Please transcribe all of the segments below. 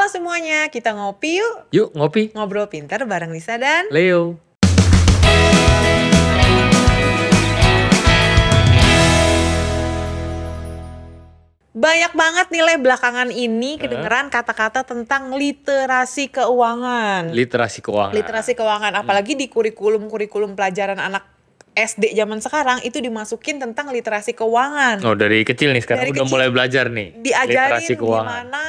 semuanya, kita ngopi yuk. Yuk ngopi. Ngobrol pintar bareng Lisa dan Leo. banyak banget nilai belakangan ini kedengeran kata-kata tentang literasi keuangan. Literasi keuangan. Literasi keuangan, apalagi di kurikulum pelajaran anak SD zaman sekarang itu dimasukin tentang literasi keuangan. Oh, dari kecil nih sekarang Dari udah kecil mulai belajar nih. Diajarin literasi keuangan. gimana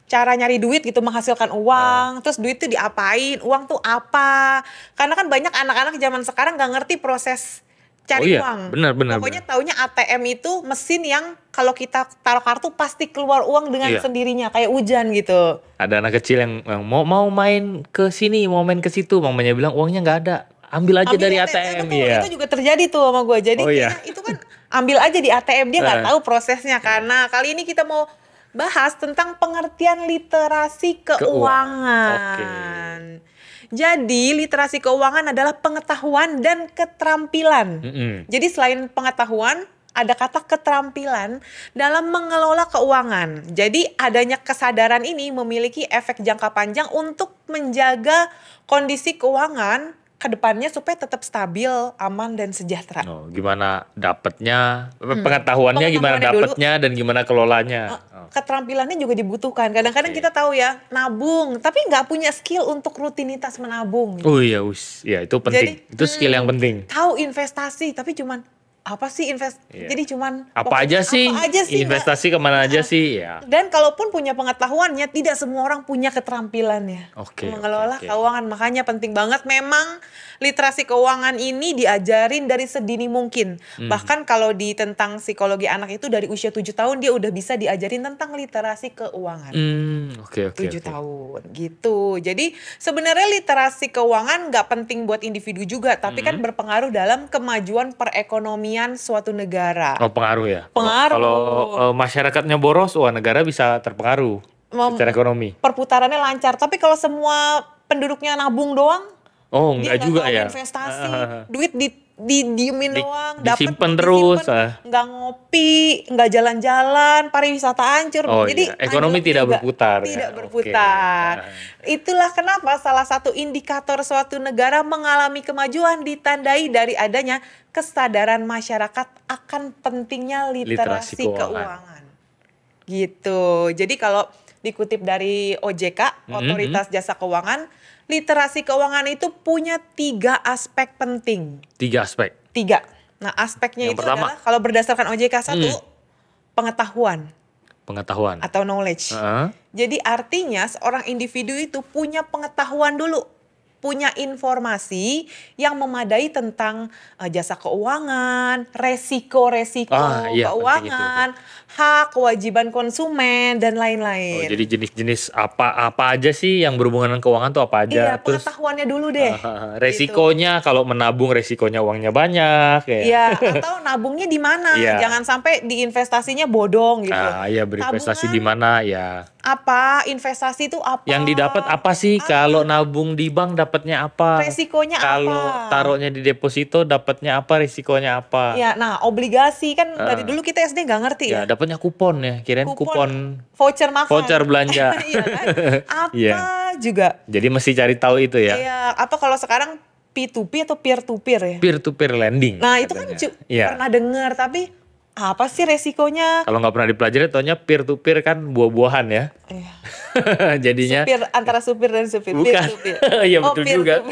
cara nyari duit gitu, menghasilkan uang, terus duit tuh diapain, uang tuh apa. Karena kan banyak anak-anak zaman sekarang gak ngerti proses cari uang. Benar. Pokoknya taunya ATM itu mesin yang kalau kita taruh kartu pasti keluar uang dengan sendirinya, kayak hujan gitu. Ada anak kecil yang mau main ke sini, mau main ke situ, mamanya bilang uangnya nggak ada. Ambil aja dari ATM. Betul, itu juga terjadi tuh sama gue. Jadi itu kan ambil aja di ATM, dia nggak tahu prosesnya. Karena kali ini kita mau bahas tentang pengertian literasi keuangan. Jadi literasi keuangan adalah pengetahuan dan keterampilan. Jadi selain pengetahuan, ada kata keterampilan dalam mengelola keuangan. Jadi adanya kesadaran ini memiliki efek jangka panjang untuk menjaga kondisi keuangan ke depannya supaya tetap stabil, aman, dan sejahtera. Gimana dapetnya, pengetahuannya gimana dapetnya dan gimana kelolanya. Keterampilannya juga dibutuhkan. Kadang-kadang kita tahu ya, nabung, tapi nggak punya skill untuk rutinitas menabung. Oh iya, itu penting. Itu skill yang penting. Tahu investasi, tapi cuman apa sih jadi cuman apa aja sih investasi kemana aja sih ya. Dan kalaupun punya pengetahuannya, tidak semua orang punya keterampilannya mengelola keuangan. Makanya penting banget memang literasi keuangan ini diajarin dari sedini mungkin. Bahkan kalau di tentang psikologi anak itu dari usia 7 tahun dia udah bisa diajarin tentang literasi keuangan. 7 tahun gitu. Jadi sebenarnya literasi keuangan gak penting buat individu juga, tapi kan berpengaruh dalam kemajuan perekonomian suatu negara. Oh, pengaruh ya? Pengaruh. Kalau masyarakatnya boros, negara bisa terpengaruh secara ekonomi. Perputarannya lancar. Tapi kalau semua penduduknya nabung doang, enggak juga ya. Investasi, duit didiemin doang, disimpan terus, nggak ngopi, nggak jalan-jalan, pariwisata hancur. Jadi ekonomi tidak berputar. Tidak berputar. Itulah kenapa salah satu indikator suatu negara mengalami kemajuan ditandai dari adanya kesadaran masyarakat akan pentingnya literasi keuangan. Gitu. Jadi kalau dikutip dari OJK, Otoritas Jasa Keuangan, literasi keuangan itu punya 3 aspek penting. 3 aspek? 3. Nah, aspeknya yang itu pertama adalah kalau berdasarkan OJK 1, pengetahuan. Pengetahuan. Atau knowledge. Jadi artinya seorang individu itu punya pengetahuan dulu. Punya informasi yang memadai tentang jasa keuangan, resiko-resiko keuangan, hak, kewajiban konsumen, dan lain-lain. Jadi jenis-jenis apa aja sih yang berhubungan dengan keuangan tuh apa aja? Iya, pengetahuannya dulu deh. Resikonya, gitu. Kalau menabung resikonya uangnya banyak. Iya, atau nabungnya di mana? Jangan sampai di investasinya bodong gitu. Iya, berinvestasi di mana ya. Apa investasi itu apa? Yang didapat apa sih? Kalau nabung di bank dapatnya apa? Resikonya kalau apa? Taruhnya di deposito dapatnya apa? Risikonya apa? Ya, nah obligasi kan dari dulu kita SD nggak ngerti ya. Dapatnya kupon ya, kirain kupon voucher makan, voucher belanja. Iya kan? Apa juga. Jadi mesti cari tahu itu ya. Iya, apa kalau sekarang P2P atau peer to peer ya? Peer to peer lending. Nah itu kan pernah dengar, tapi apa sih resikonya? Kalau nggak pernah dipelajari, taunya peer to peer kan buah-buahan ya. Iya. Jadinya supir, antara supir dan supir. Bukan. Iya betul juga.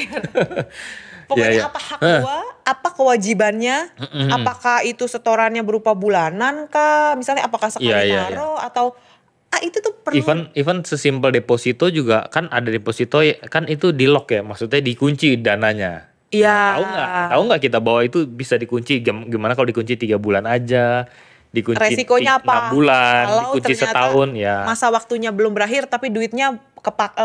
Pokoknya apa hak gua, apa kewajibannya, apakah itu setorannya berupa bulanan kah? Misalnya apakah sekali naruh atau itu tuh perlu. Even sesimpel deposito juga kan ada deposito kan itu di lock ya, maksudnya dikunci dananya. Iya. Tahu nggak kita bahwa itu bisa dikunci? Gimana kalau dikunci 3 bulan aja? Dikunci resikonya apa? 6 bulan, kalau dikunci setahun ya. Masa waktunya belum berakhir tapi duitnya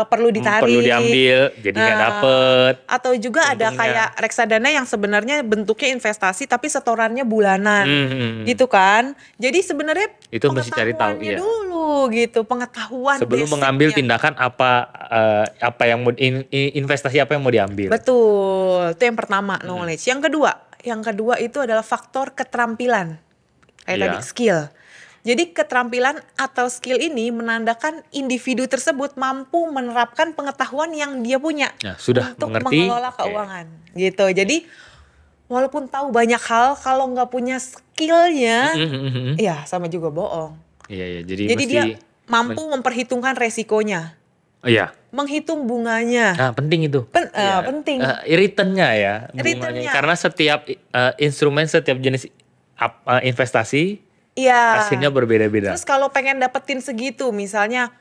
perlu ditarik. Perlu diambil, jadi nggak dapet. Atau juga untungnya ada kayak reksadana yang sebenarnya bentuknya investasi tapi setorannya bulanan, gitu kan? Jadi sebenarnya itu mesti cari tahu dulu gitu, pengetahuan sebelum mengambil tindakan apa yang mau investasi apa yang mau diambil. Betul, itu yang pertama knowledge. Yang kedua itu adalah faktor keterampilan. Kayak tadi skill. Jadi keterampilan atau skill ini menandakan individu tersebut mampu menerapkan pengetahuan yang dia punya sudah untuk mengerti, mengelola keuangan. Gitu. Jadi walaupun tahu banyak hal, kalau nggak punya skillnya, ya sama juga bohong. Iya, jadi mesti dia mampu memperhitungkan resikonya. Iya. Menghitung bunganya. Nah, penting itu. Penting. Return-nya ya, bunganya. Karena setiap instrumen, setiap jenis investasi, hasilnya berbeda-beda. Terus kalau pengen dapetin segitu, misalnya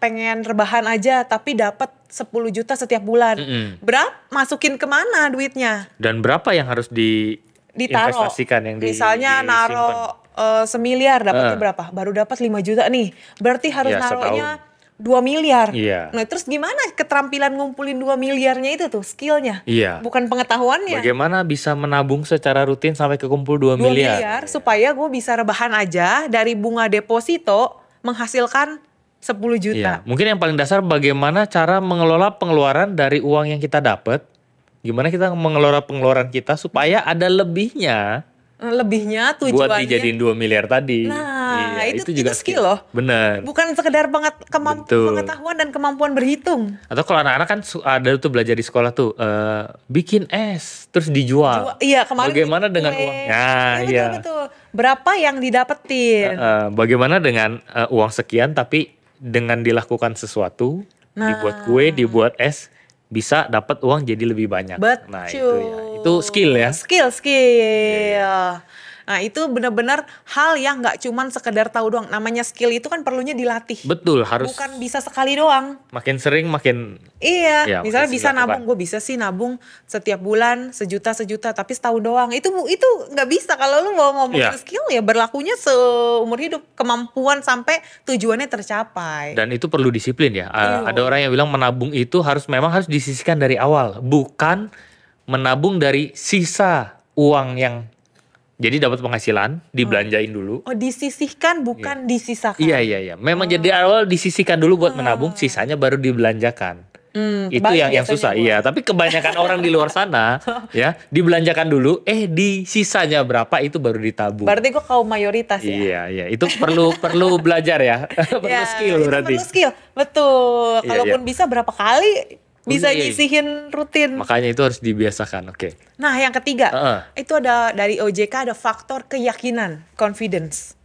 pengen rebahan aja tapi dapat 10 juta setiap bulan. Berapa masukin kemana duitnya? Dan berapa yang harus diinvestasikan yang misalnya naro 1 miliar dapatnya berapa? Baru dapat 5 juta nih. Berarti harus naruhnya 2 miliar. Iya. Nah, terus gimana keterampilan ngumpulin 2 miliarnya itu tuh, skillnya? Iya. Bukan pengetahuannya. Bagaimana bisa menabung secara rutin sampai kekumpul 2 miliar? Supaya gue bisa rebahan aja dari bunga deposito menghasilkan 10 juta. Iya. Mungkin yang paling dasar bagaimana cara mengelola pengeluaran dari uang yang kita dapat. Gimana kita mengelola pengeluaran kita supaya ada lebihnya tujuannya buat dijadiin 2 miliar tadi. Nah, itu juga skill loh. Bener. Bukan sekedar pengetahuan dan kemampuan berhitung. Atau kalau anak-anak kan ada tuh belajar di sekolah tuh bikin es terus dijual. Iya, kemarin bagaimana dengan uang? Betul. Berapa yang didapetin? Bagaimana dengan uang sekian tapi dengan dilakukan sesuatu, dibuat kue, dibuat es, bisa dapat uang jadi lebih banyak. Betul. Nah, itu ya. Itu skill ya. Skill. Nah, itu benar-benar hal yang nggak cuman sekedar tahu doang. Namanya skill itu kan perlunya dilatih. Betul, harus. Bukan bisa sekali doang. Makin sering makin. Iya, misalnya bisa nabung. Gue bisa sih nabung setiap bulan sejuta, tapi setahun doang. Itu nggak bisa. Kalau lu mau ngomongin skill ya berlakunya seumur hidup. Kemampuan sampai tujuannya tercapai. Dan itu perlu disiplin ya. Ada orang yang bilang menabung itu memang harus disisihkan dari awal. Bukan menabung dari sisa uang yang jadi dapat penghasilan, dibelanjain dulu. Oh, disisihkan bukan disisakan. Iya. Memang jadi awal disisihkan dulu buat menabung, sisanya baru dibelanjakan. Itu yang susah. Iya, tapi kebanyakan orang di luar sana ya, dibelanjakan dulu, di sisanya berapa itu baru ditabung. Berarti kok kaum mayoritas ya? Iya. Itu perlu belajar ya. Perlu skill berarti. Perlu skill. Betul. Kalaupun bisa berapa kali bisa nyisihin rutin. Makanya itu harus dibiasakan. Oke. Nah, yang ketiga, itu ada dari OJK ada faktor keyakinan, confidence.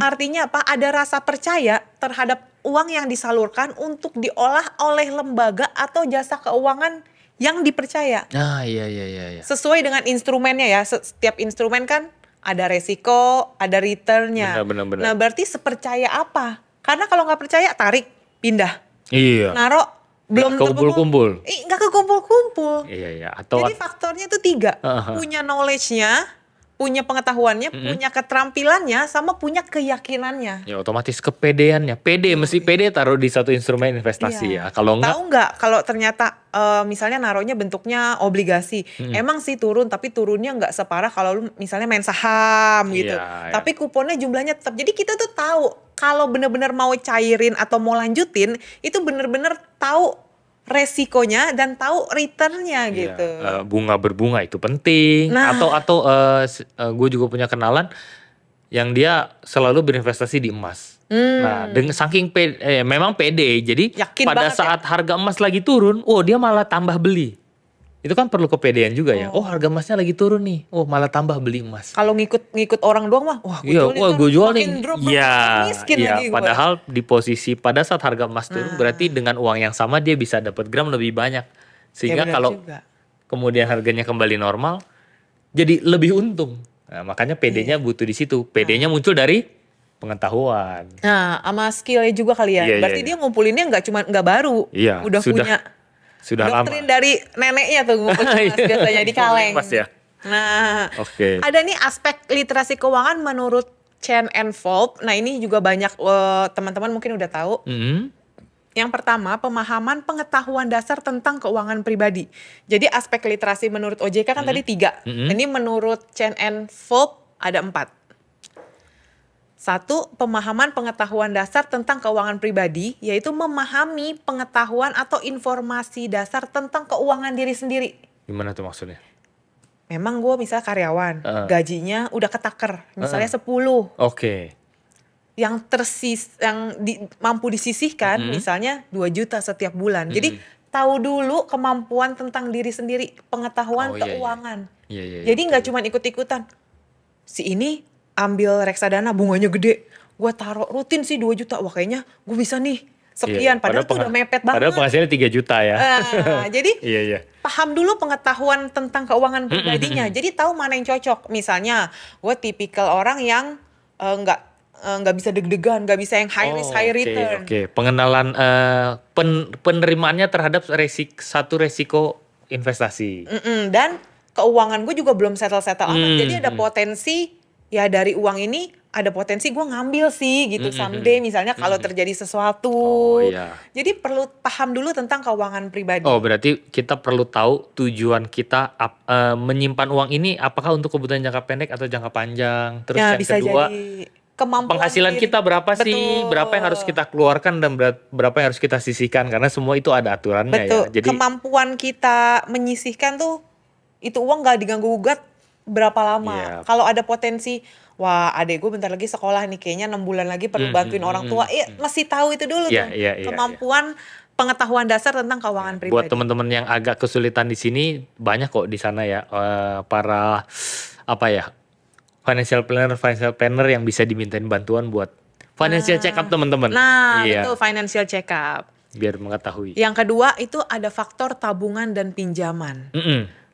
Artinya apa? Ada rasa percaya terhadap uang yang disalurkan untuk diolah oleh lembaga atau jasa keuangan yang dipercaya. Iya. Sesuai dengan instrumennya ya. Setiap instrumen kan ada resiko, ada returnnya. Benar. Nah, berarti sepercaya apa? Karena kalau nggak percaya, tarik, pindah. Iya. Naro, belum kumpul-kumpul. Nggak kekumpul-kumpul. Iya. Jadi faktornya itu 3. Punya knowledge-nya, punya pengetahuannya, punya keterampilannya, sama punya keyakinannya. Ya otomatis kepedeannya. Mesti pede taruh di satu instrumen investasi ya. Kalau enggak. Tahu nggak kalau ternyata misalnya naruhnya bentuknya obligasi. Emang sih turun, tapi turunnya nggak separah kalau lu misalnya main saham gitu. Tapi kuponnya jumlahnya tetap. Jadi kita tuh tahu kalau benar-benar mau cairin atau mau lanjutin, itu benar-benar tahu resikonya dan tahu returnnya gitu. Bunga berbunga itu penting. Atau gue juga punya kenalan yang dia selalu berinvestasi di emas. Nah, dengan saking memang pede, jadi yakin pada saat harga emas lagi turun, dia malah tambah beli. Itu kan perlu kepedean juga ya. Harga emasnya lagi turun nih. Malah tambah beli emas. Kalau ngikut orang doang mah, gue jual nih. Iya. Padahal di posisi pada saat harga emas turun, berarti dengan uang yang sama dia bisa dapat gram lebih banyak. Sehingga kalau kemudian harganya kembali normal, jadi lebih untung. Nah, makanya PD-nya butuh di situ. PD-nya muncul dari pengetahuan. Nah, sama skill-nya juga kali ya. Berarti dia ngumpulinnya nggak baru. Iya, udah punya. Sudah doktrin lama. dari neneknya tuh ngumpul emas biasanya di kaleng. Ya. Nah, ada nih aspek literasi keuangan menurut Chen and Volpe. Nah, ini juga banyak teman-teman mungkin udah tahu. Yang pertama, pemahaman pengetahuan dasar tentang keuangan pribadi. Jadi aspek literasi menurut OJK kan tadi 3. Ini menurut Chen and Volpe ada 4. 1, pemahaman pengetahuan dasar tentang keuangan pribadi, yaitu memahami pengetahuan atau informasi dasar tentang keuangan diri sendiri. Gimana tuh maksudnya? Memang gue misalnya karyawan, gajinya udah ketaker, misalnya 10. Oke. mampu disisihkan misalnya 2 juta setiap bulan. Jadi tahu dulu kemampuan tentang diri sendiri, pengetahuan keuangan. Jadi nggak cuma ikut-ikutan. Si ini ambil reksadana bunganya gede, gue taruh rutin sih 2 juta, wah kayaknya gue bisa nih sekian, padahal itu udah mepet banget. Padahal penghasilannya 3 juta ya. Jadi paham dulu pengetahuan tentang keuangan pribadinya. Jadi tahu mana yang cocok. Misalnya gue tipikal orang yang nggak bisa deg-degan, nggak bisa yang high risk high return. Pengenalan penerimaannya terhadap satu resiko investasi. Dan keuangan gue juga belum settle amat. Jadi ada potensi ya dari uang ini. Ada potensi gue ngambil sih gitu someday misalnya kalau terjadi sesuatu. Jadi perlu paham dulu tentang keuangan pribadi. Berarti kita perlu tahu tujuan kita menyimpan uang ini apakah untuk kebutuhan jangka pendek atau jangka panjang. Terus yang kedua, penghasilan kita berapa sih? Berapa yang harus kita keluarkan dan berapa yang harus kita sisihkan, karena semua itu ada aturannya ya. Jadi kemampuan kita menyisihkan tuh, itu uang gak diganggu gugat berapa lama. Kalau ada potensi, wah adek gue bentar lagi sekolah nih, kayaknya 6 bulan lagi perlu bantuin orang tua. Masih tahu itu dulu tuh. Kemampuan pengetahuan dasar tentang keuangan pribadi. Buat teman-teman yang agak kesulitan di sini, banyak kok di sana ya para financial planner yang bisa dimintain bantuan buat financial check up teman-teman. Betul, financial check up. Biar mengetahui. Yang kedua itu ada faktor tabungan dan pinjaman.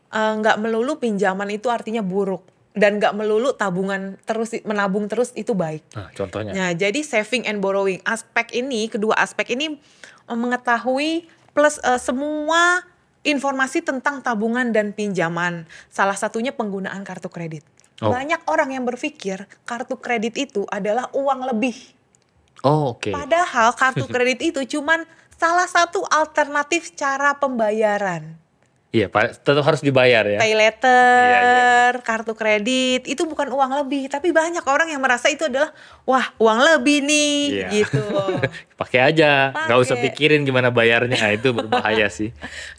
Nggak melulu pinjaman itu artinya buruk. Dan gak melulu menabung terus itu baik. Contohnya? Nah, jadi saving and borrowing. Kedua aspek ini mengetahui plus semua informasi tentang tabungan dan pinjaman. Salah satunya penggunaan kartu kredit. Banyak orang yang berpikir kartu kredit itu adalah uang lebih. Padahal kartu kredit itu cuman salah satu alternatif cara pembayaran. Iya, tetap harus dibayar ya. Pay letter, kartu kredit, itu bukan uang lebih. Tapi banyak orang yang merasa itu adalah, wah uang lebih nih, gitu. Pakai aja, nggak usah pikirin gimana bayarnya, itu berbahaya sih.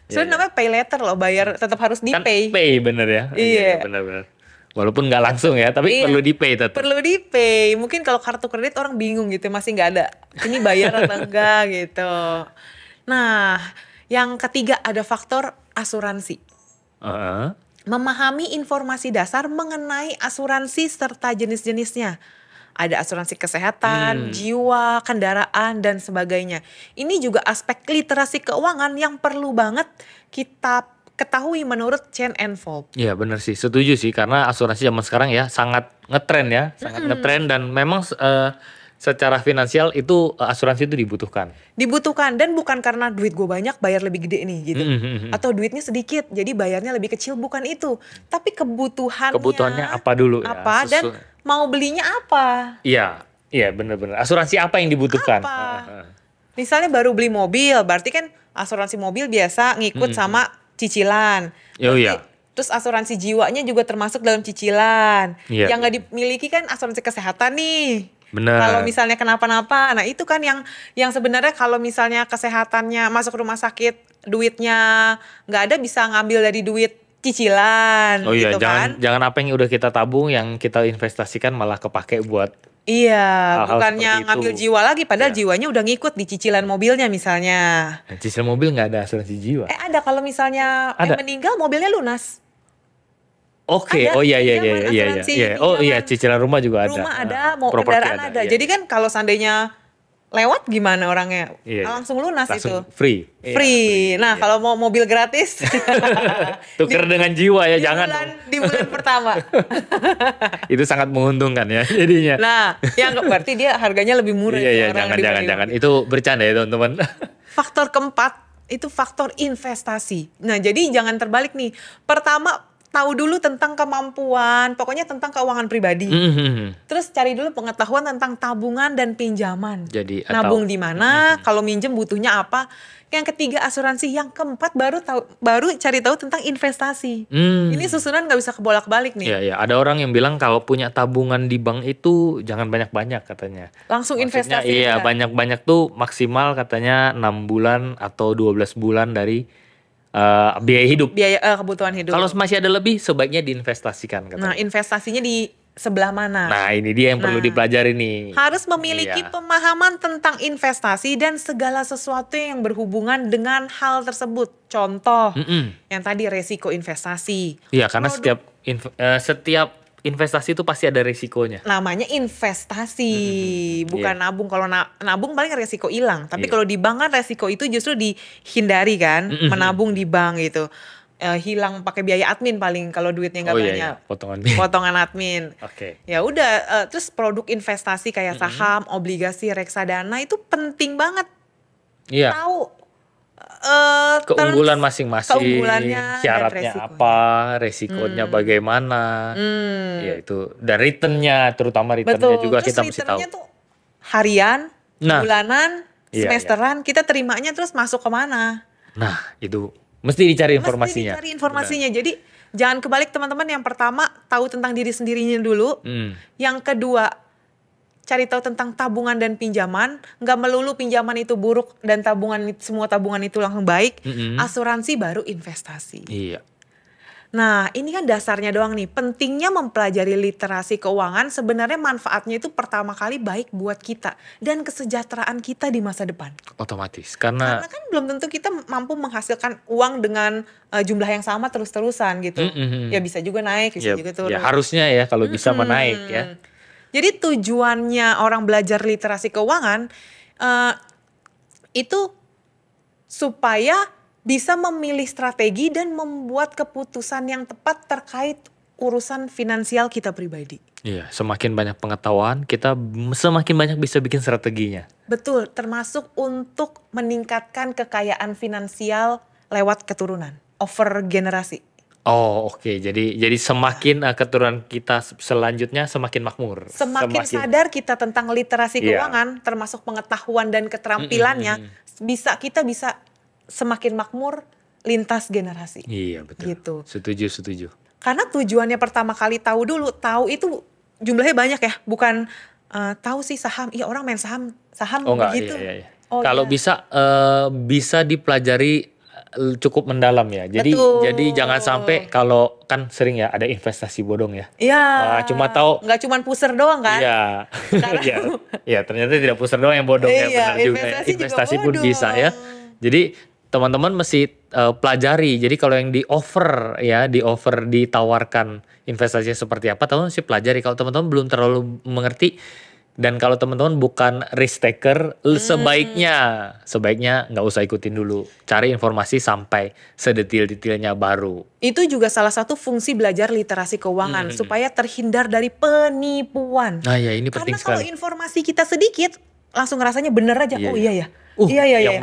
Namanya pay letter loh, bayar tetap harus di-pay. Kan pay bener ya. Iya, bener-bener. Walaupun nggak langsung ya, tapi perlu di-pay tetap. Perlu di-pay. Mungkin kalau kartu kredit orang bingung gitu, masih nggak ada. Ini bayar atau enggak gitu. Nah, yang ketiga ada faktor asuransi. Memahami informasi dasar mengenai asuransi serta jenis-jenisnya. Ada asuransi kesehatan, jiwa, kendaraan, dan sebagainya. Ini juga aspek literasi keuangan yang perlu banget kita ketahui menurut Chen and Fold. Iya benar sih, setuju sih, karena asuransi zaman sekarang ya sangat ngetren ya, dan memang secara finansial itu asuransi itu dibutuhkan. Dan bukan karena duit gue banyak bayar lebih gede nih gitu. Atau duitnya sedikit jadi bayarnya lebih kecil, bukan itu. Tapi kebutuhannya apa dulu dan mau belinya apa. Iya benar-benar. Asuransi apa yang dibutuhkan. Misalnya baru beli mobil, berarti kan asuransi mobil biasa ngikut sama cicilan. Terus asuransi jiwanya juga termasuk dalam cicilan. Yang gak dimiliki kan asuransi kesehatan nih. Benar. Kalau misalnya kenapa-napa, nah itu kan yang sebenarnya kalau misalnya kesehatannya masuk rumah sakit, duitnya nggak ada, bisa ngambil dari duit cicilan. Gitu jangan apa yang udah kita tabung, yang kita investasikan malah kepake buat bukannya ngambil jiwa lagi, padahal jiwanya udah ngikut di cicilan mobilnya misalnya. Cicilan mobil nggak ada asuransi jiwa. Ada, kalau misalnya meninggal mobilnya lunas. Iya, cicilan rumah juga ada. Rumah ada, mau kendaraan ada. Jadi kan kalau seandainya lewat gimana orangnya? Langsung lunas, langsung itu. Free. Nah, kalau mau mobil gratis tuker dengan jiwa ya, jangan. Di bulan pertama. Itu sangat menguntungkan ya jadinya. Nah, yang berarti dia harganya lebih murah. Jangan. Itu bercanda ya, teman-teman. Faktor keempat itu faktor investasi. Nah, jadi jangan terbalik nih. Pertama, tahu dulu tentang kemampuan, pokoknya tentang keuangan pribadi. Terus cari dulu pengetahuan tentang tabungan dan pinjaman. Jadi nabung di mana, kalau minjem butuhnya apa. Yang ketiga asuransi, yang keempat baru cari tahu tentang investasi. Ini susunan nggak bisa kebolak-balik nih. Iya, ada orang yang bilang kalau punya tabungan di bank itu jangan banyak-banyak katanya. Langsung investasi. Iya, banyak-banyak tuh maksimal katanya 6 bulan atau 12 bulan dari biaya hidup. Kebutuhan hidup. Kalau masih ada lebih, sebaiknya diinvestasikan katanya. Nah, investasinya di sebelah mana. Nah, ini dia yang perlu dipelajari nih. Harus memiliki pemahaman tentang investasi dan segala sesuatu yang berhubungan dengan hal tersebut. Contoh, yang tadi resiko investasi. Iya, karena setiap investasi itu pasti ada resikonya. Namanya investasi, bukan nabung. Kalau nabung paling resiko hilang. Tapi kalau di bank kan resiko itu justru dihindari kan, menabung di bank gitu. Hilang pakai biaya admin paling kalau duitnya nggak banyak. Potongan admin. Oke. Ya udah, terus produk investasi kayak saham, obligasi, reksadana itu penting banget. Iya. Tahu keunggulan masing-masing, keunggulannya, syaratnya apa, resikonya bagaimana. Ya itu, dan returnnya, terutama returnnya juga terus kita mesti tahu. Tuh harian, bulanan, semesteran, kita terimanya terus masuk kemana? Nah, itu mesti dicari informasinya. Jadi jangan kebalik teman-teman. Yang pertama tahu tentang diri sendirinya dulu. Yang kedua cari tahu tentang tabungan dan pinjaman. Nggak melulu pinjaman itu buruk dan semua tabungan itu langsung baik. Asuransi baru investasi. Iya. Nah, ini kan dasarnya doang nih. Pentingnya mempelajari literasi keuangan, sebenarnya manfaatnya itu pertama kali baik buat kita dan kesejahteraan kita di masa depan. Otomatis, karena kan belum tentu kita mampu menghasilkan uang dengan jumlah yang sama terus-terusan gitu. Ya bisa juga naik, bisa juga turun. Ya harusnya ya kalau bisa menaik ya. Jadi tujuannya orang belajar literasi keuangan itu supaya bisa memilih strategi dan membuat keputusan yang tepat terkait urusan finansial kita pribadi. Iya, semakin banyak pengetahuan, kita semakin banyak bisa bikin strateginya. Betul, termasuk untuk meningkatkan kekayaan finansial lewat keturunan, over generasi. Oh, oke. Jadi semakin keturunan kita selanjutnya semakin makmur. Semakin sadar kita tentang literasi keuangan, termasuk pengetahuan dan keterampilannya, kita bisa semakin makmur lintas generasi. Iya, betul. Gitu. Setuju. Karena tujuannya pertama kali tahu itu jumlahnya banyak ya, bukan tahu sih saham. Iya, orang main saham begitu. Iya. Kalau bisa dipelajari cukup mendalam ya. Jadi jangan sampai, kalau kan sering ya ada investasi bodong ya. Iya. Cuma tahu nggak cuma pusher doang kan? Iya. Iya, ternyata tidak pusher doang yang bodong ya, benar juga. Investasi pun bisa ya. Jadi teman-teman mesti pelajari. Jadi kalau yang di offer ditawarkan investasinya seperti apa, teman-teman mesti pelajari. Kalau teman-teman belum terlalu mengerti dan kalau teman-teman bukan risk taker, sebaiknya nggak usah ikutin dulu. Cari informasi sampai sedetil-detilnya baru. Itu juga salah satu fungsi belajar literasi keuangan supaya terhindar dari penipuan. Nah ya, ini penting sekali. Karena kalau informasi kita sedikit, langsung rasanya bener aja. Iya. Yang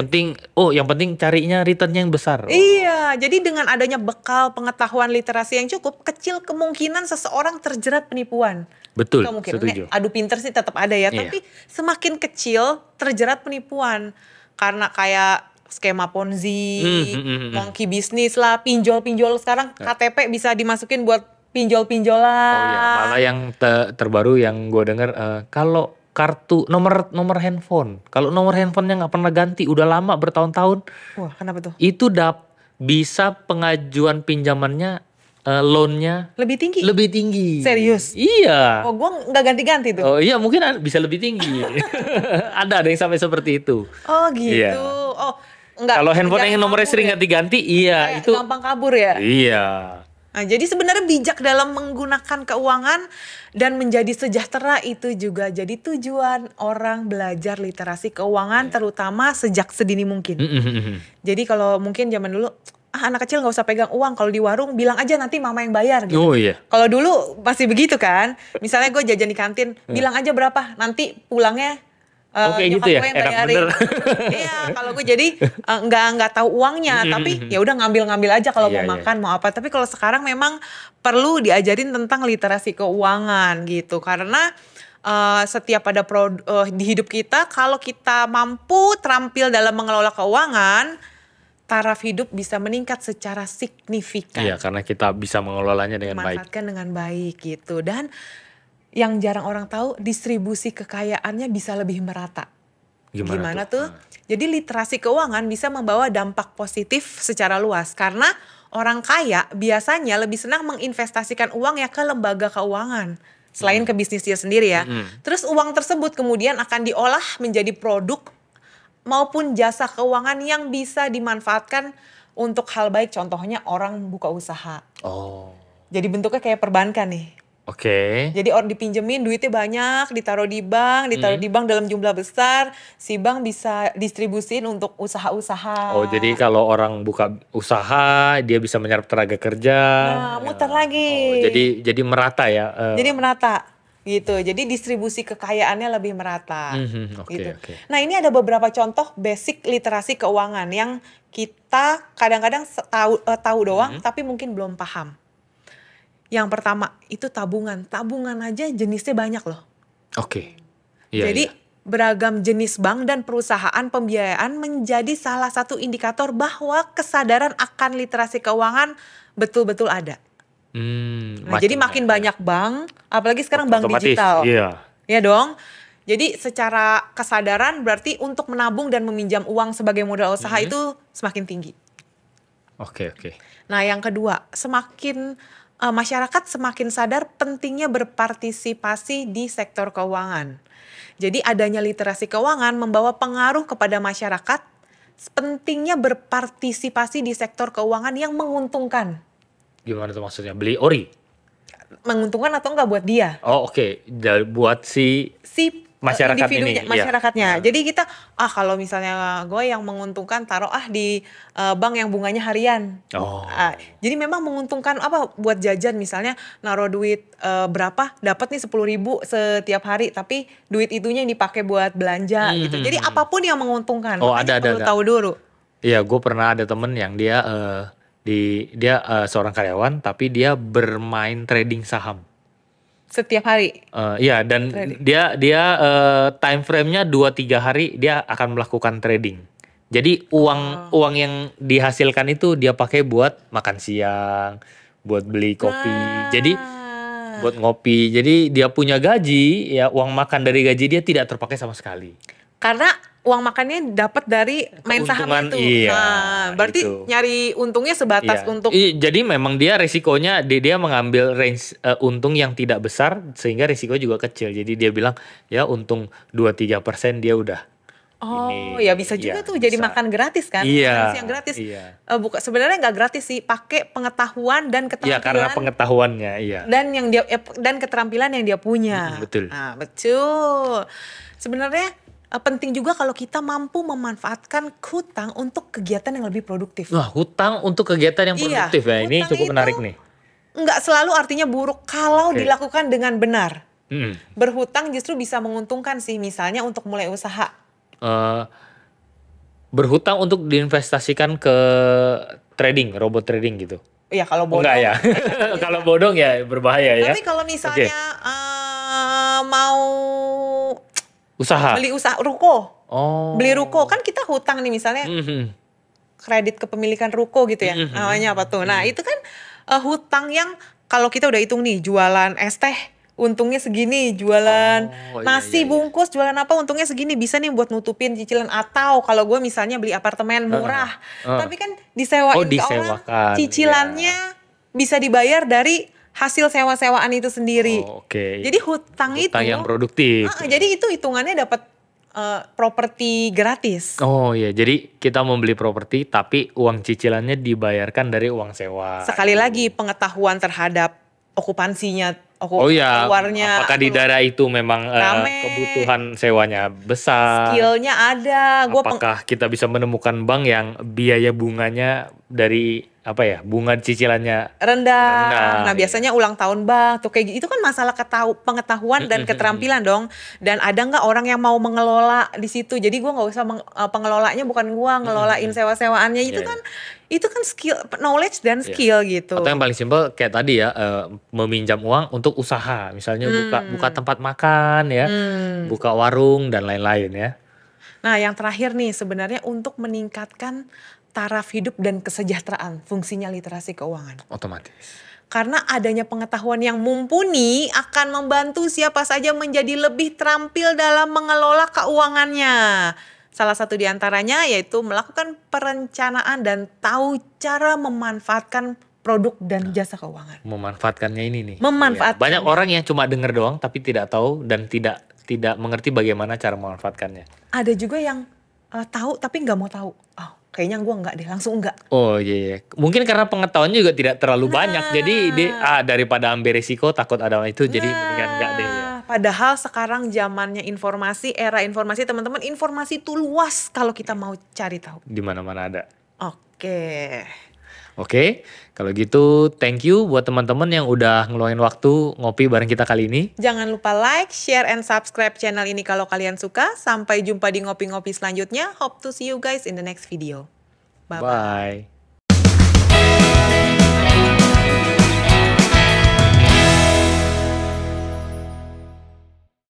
penting carinya returnnya yang besar. Iya, jadi dengan adanya bekal pengetahuan literasi yang cukup, kecil kemungkinan seseorang terjerat penipuan. Betul, setuju. Adu pinter sih tetap ada ya, tapi semakin kecil terjerat penipuan. Karena kayak skema Ponzi, monkey business lah, pinjol sekarang KTP bisa dimasukin buat pinjol-pinjolan. Oh iya, malah yang terbaru yang gue dengar, kalau kartu nomor handphone. Kalau nomor handphonenya nggak pernah ganti, udah lama bertahun-tahun. Wah, kenapa tuh? Itu bisa pengajuan pinjamannya, loannya lebih tinggi. Serius? Iya. Oh, gue nggak ganti-ganti tuh. Oh iya, mungkin bisa lebih tinggi. ada yang sampai seperti itu. Oh gitu. Iya. Oh enggak. Kalau handphone yang nomornya sering nggak diganti, iya itu gampang kabur ya. Iya. Nah, jadi sebenarnya bijak dalam menggunakan keuangan dan menjadi sejahtera itu juga jadi tujuan orang belajar literasi keuangan, terutama sejak sedini mungkin. Jadi kalau mungkin zaman dulu, anak kecil nggak usah pegang uang, kalau di warung bilang aja nanti mama yang bayar gitu. Oh iya. Kalau dulu masih begitu kan, misalnya gue jajan di kantin, bilang aja berapa, nanti pulangnya Oke gitu ya, enak bener. Iya, kalau gue jadi nggak tahu uangnya, tapi ya udah ngambil aja kalau mau makan mau apa. Tapi kalau sekarang memang perlu diajarin tentang literasi keuangan gitu, karena setiap ada di hidup kita, kalau kita mampu terampil dalam mengelola keuangan, taraf hidup bisa meningkat secara signifikan. Iya, karena kita bisa mengelolanya dengan baik. Dimanfaatkan dengan baik gitu. Dan yang jarang orang tahu, distribusi kekayaannya bisa lebih merata. Gimana tuh? Jadi literasi keuangan bisa membawa dampak positif secara luas. Karena orang kaya biasanya lebih senang menginvestasikan uang ya ke lembaga keuangan. selain ke bisnis dia sendiri ya. Terus uang tersebut kemudian akan diolah menjadi produk maupun jasa keuangan yang bisa dimanfaatkan untuk hal baik. Contohnya orang buka usaha. Jadi bentuknya kayak perbankan nih. Jadi orang dipinjemin duitnya banyak, ditaruh di bank dalam jumlah besar, si bank bisa distribusin untuk usaha-usaha. Jadi kalau orang buka usaha, dia bisa menyerap tenaga kerja. Nah, muter lagi. Jadi merata ya. Jadi merata gitu. Jadi distribusi kekayaannya lebih merata. Gitu. Nah, ini ada beberapa contoh basic literasi keuangan yang kita kadang-kadang tahu doang, tapi mungkin belum paham. Yang pertama itu tabungan. Tabungan aja jenisnya banyak loh. Jadi beragam jenis bank dan perusahaan pembiayaan menjadi salah satu indikator bahwa kesadaran akan literasi keuangan betul-betul ada. Nah, jadi makin banyak bank, apalagi sekarang bank digital. Iya dong. Jadi secara kesadaran berarti untuk menabung dan meminjam uang sebagai modal usaha itu semakin tinggi. Nah, yang kedua, masyarakat semakin sadar pentingnya berpartisipasi di sektor keuangan. Jadi adanya literasi keuangan membawa pengaruh kepada masyarakat pentingnya berpartisipasi di sektor keuangan yang menguntungkan. Gimana tuh maksudnya? Beli ori? Menguntungkan atau enggak buat dia? Buat si masyarakat ini. Masyarakatnya. Jadi kita kalau misalnya gue yang menguntungkan taruh di bank yang bunganya harian. Jadi memang menguntungkan buat jajan misalnya naruh duit berapa dapat nih 10.000 setiap hari, tapi duit itunya yang dipakai buat belanja gitu. Jadi apapun yang menguntungkan. Ada. Tahu dulu. Iya, gue pernah ada temen yang dia seorang karyawan tapi dia bermain trading saham. Setiap hari? Dan trading. dia time frame-nya 2-3 hari dia akan melakukan trading. Jadi uang yang dihasilkan itu dia pakai buat makan siang, buat beli kopi. Jadi buat ngopi. Jadi dia punya gaji, ya uang makan dari gaji dia tidak terpakai sama sekali. Karena uang makannya dapat dari main saham itu. Berarti nyari untungnya sebatas untuk. Jadi memang dia resikonya dia mengambil range untung yang tidak besar sehingga resiko juga kecil. Jadi dia bilang ya untung 2-3% dia udah. Ya bisa juga tuh bisa. Jadi makan gratis kan? Makan siang gratis. Sebenarnya nggak gratis sih, pakai pengetahuan dan keterampilan. Karena pengetahuannya. Dan keterampilan yang dia punya. Betul. Betul. Sebenarnya penting juga kalau kita mampu memanfaatkan hutang untuk kegiatan yang lebih produktif. Hutang untuk kegiatan yang produktif ya. Ini cukup menarik nih. Nggak selalu artinya buruk kalau dilakukan dengan benar. Berhutang justru bisa menguntungkan sih, misalnya untuk mulai usaha. Berhutang untuk diinvestasikan ke trading, robot trading gitu. Iya, kalau bodong. Enggak ya. Kalau bodong ya berbahaya ya. Tapi kalau misalnya mau usaha. Beli ruko. Beli ruko kan kita hutang nih misalnya. Kredit kepemilikan ruko gitu ya. Namanya apa tuh? Nah, itu kan hutang yang kalau kita udah hitung nih, jualan es teh untungnya segini, jualan nasi bungkus, jualan apa untungnya segini, bisa nih buat nutupin cicilan. Atau kalau gue misalnya beli apartemen murah, tapi kan disewain ke orang, cicilannya bisa dibayar dari hasil sewa-sewaan itu sendiri. Jadi hutang itu yang produktif. Jadi itu hitungannya dapat properti gratis. Jadi kita membeli properti tapi uang cicilannya dibayarkan dari uang sewa. Sekali lagi pengetahuan terhadap okupansinya, keluarnya. Apakah di daerah itu memang kebutuhan sewanya besar? Skillnya ada. Apakah kita bisa menemukan bank yang biaya bunganya dari bunga cicilannya rendah. Nah, biasanya ulang tahun bank tuh kayak gitu kan masalah pengetahuan dan keterampilan dong. Dan ada nggak orang yang mau mengelola di situ? Jadi gue nggak usah pengelolanya bukan gue ngelolain sewa-sewaannya itu kan skill, knowledge dan skill gitu. Atau yang paling simpel kayak tadi ya, meminjam uang untuk usaha, misalnya buka tempat makan ya, buka warung dan lain-lain ya. Nah, yang terakhir nih sebenarnya untuk meningkatkan taraf hidup dan kesejahteraan, fungsinya literasi keuangan. Otomatis. Karena adanya pengetahuan yang mumpuni akan membantu siapa saja menjadi lebih terampil dalam mengelola keuangannya. Salah satu di antaranya yaitu melakukan perencanaan dan tahu cara memanfaatkan produk dan jasa keuangan. Memanfaatkannya ini nih. Memanfaatkan. Banyak orang yang cuma dengar doang tapi tidak tahu dan tidak mengerti bagaimana cara memanfaatkannya. Ada juga yang tahu tapi nggak mau tahu. Oh, kayaknya gue nggak deh, langsung enggak. Oh iya. Mungkin karena pengetahuannya juga tidak terlalu banyak. Jadi daripada ambil risiko takut ada itu jadi mendingan enggak deh. Ya. Padahal sekarang zamannya informasi, era informasi, teman-teman, informasi itu luas kalau kita mau cari tahu. Di mana-mana ada. Oke, kalau gitu thank you buat teman-teman yang udah ngeluangin waktu ngopi bareng kita kali ini. Jangan lupa like, share, and subscribe channel ini kalau kalian suka. Sampai jumpa di ngopi-ngopi selanjutnya. Hope to see you guys in the next video. Bye-bye. Bye.